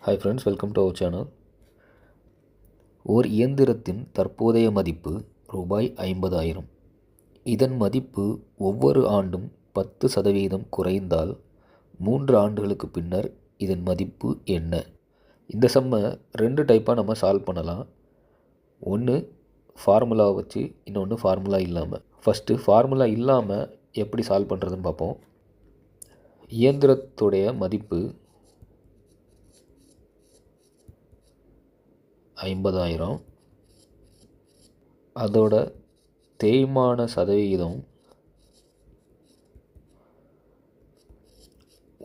Hi friends, welcome to our channel. ஓர் இயந்திரத்தின் தற்போதைய மதிப்பு ரூபாய் 50,000. இதன் மதிப்பு ஒவ்வொரு ஆண்டும் 10% குறைந்தால் 3 ஆண்டுகளுக்கு பின்னர் இதன் மதிப்பு என்ன? இந்த சம்மை 2 டைப்பாக நம்ம சால்வ் பண்ணலாம். ஒன்று ஃபார்முலா வச்சு, இன்னொன்று ஃபார்முலா இல்லாமல். ஃபஸ்ட்டு ஃபார்முலா இல்லாமல் எப்படி சால்வ் பண்ணுறதுன்னு பார்ப்போம். இயந்திரத்துடைய மதிப்பு 50,000. அதோட தேய்மான சதவிகிதம்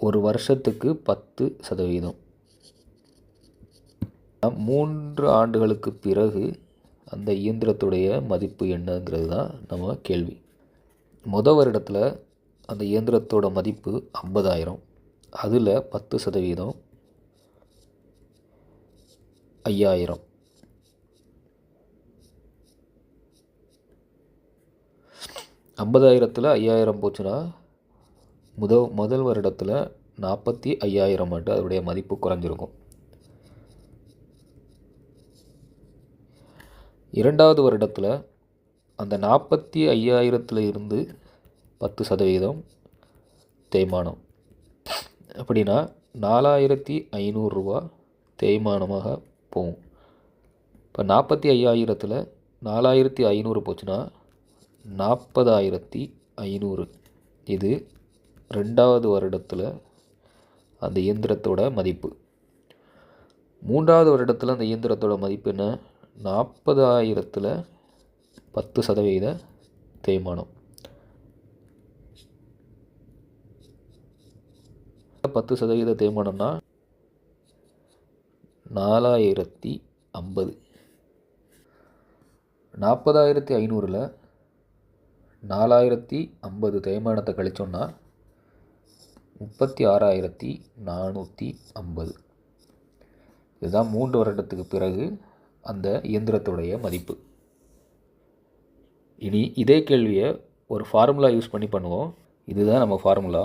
ஒரு வருஷத்துக்கு 10%. 3 ஆண்டுகளுக்கு பிறகு அந்த இயந்திரத்துடைய மதிப்பு என்னங்கிறது தான் நம்ம கேள்வி. வருடத்தில் அந்த இயந்திரத்தோட மதிப்பு 50,000. அதில் 10% 5,000. 50,000த்தில் 5,000 போச்சுன்னா முதல் வருடத்தில் 45,000 மட்டும் அதோடைய மதிப்பு குறைஞ்சிருக்கும். இரண்டாவது வருடத்தில் அந்த 45,000 இருந்து 10% தேய்மானம். அப்படின்னா 4,500 ரூபா தேய்மானமாக போகும். இப்போ 45,000த்தில் 4,500 போச்சுன்னா 40,500. இது ரெண்டாவது வருடத்தில் அந்த இயந்திரத்தோட மதிப்பு. மூன்றாவது வருடத்தில் அந்த இயந்திரத்தோட மதிப்பு என்ன? 40,000த்தில் 10% தேய்மானம். 10% தேய்மானம்னா 4,050. 40,500ல் 4,050 தேய்மானத்தை கழிச்சோன்னா 36,450. இதுதான் 3 வருடத்துக்கு பிறகு அந்த இயந்திரத்துடைய மதிப்பு. இனி இதே கேள்வியை ஒரு ஃபார்முலா யூஸ் பண்ணி பண்ணுவோம். இதுதான் நம்ம formula.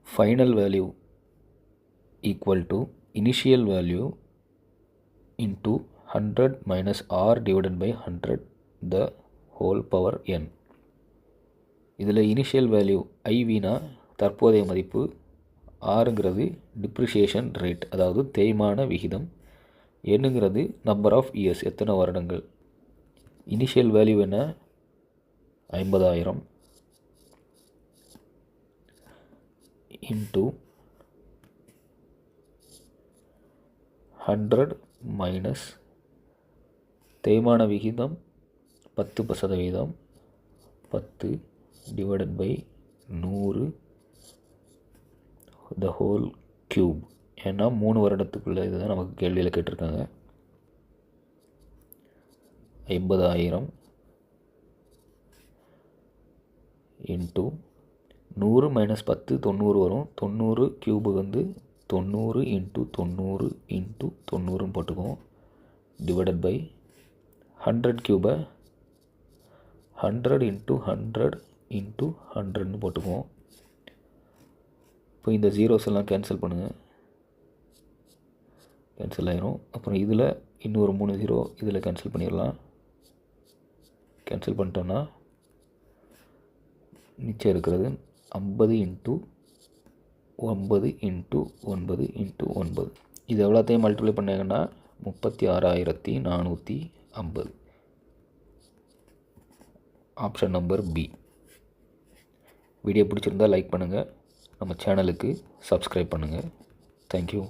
Final value equal to initial value into 100 minus r divided by 100 the whole power n. இதில் இனிஷியல் வேல்யூ ஐவினா தற்போதைய மதிப்பு, ஆறுங்கிறது டிப்ரிஷியேஷன் ரேட் அதாவது தேய்மான விகிதம், என்னங்கிறது நம்பர் ஆஃப் இயர்ஸ் எத்தனை வருடங்கள். இனிஷியல் வேல்யூ என்ன? 50,000 இன்ட்டு 100 மைனஸ் தேய்மான விகிதம் 10%, 10 divided by 100 the whole cube. ஏன்னா 3 வருடத்துக்குள்ளே இதுதான் நமக்கு கேள்வியில் கேட்டிருக்காங்க. 50,000 இன்ட்டு 100 மைனஸ் 10 90 வரும். 90 க்யூபு வந்து 90 இன்ட்டு 90 இன்ட்டு 90 போட்டுக்குவோம். டிவைடட் பை 100 க்யூபை 100 இன்ட்டு 100 இன்ட்டு 100ன்னு போட்டுக்குவோம். இப்போ இந்த ஜீரோஸ் எல்லாம் கேன்சல் பண்ணுங்கள், கேன்சல் ஆயிரும். அப்புறம் இதில் இன்னொரு 3 ஜீரோ இதில் கேன்சல் பண்ணிடலாம். கேன்சல் பண்ணிட்டோன்னா மிச்சம் இருக்கிறது 50 இன்ட்டு 9 இன்ட்டு 9 இன்ட்டு 9. இது எவ்வளோத்தையும் மல்டிப்ளை பண்ணிங்கன்னா 36,450. Option number B. வீடியோ பிடிச்சிருந்தால் லைக் பண்ணுங்கள், நம்ம சேனலுக்கு சப்ஸ்கிரைப் பண்ணுங்கள். தேங்க்யூ.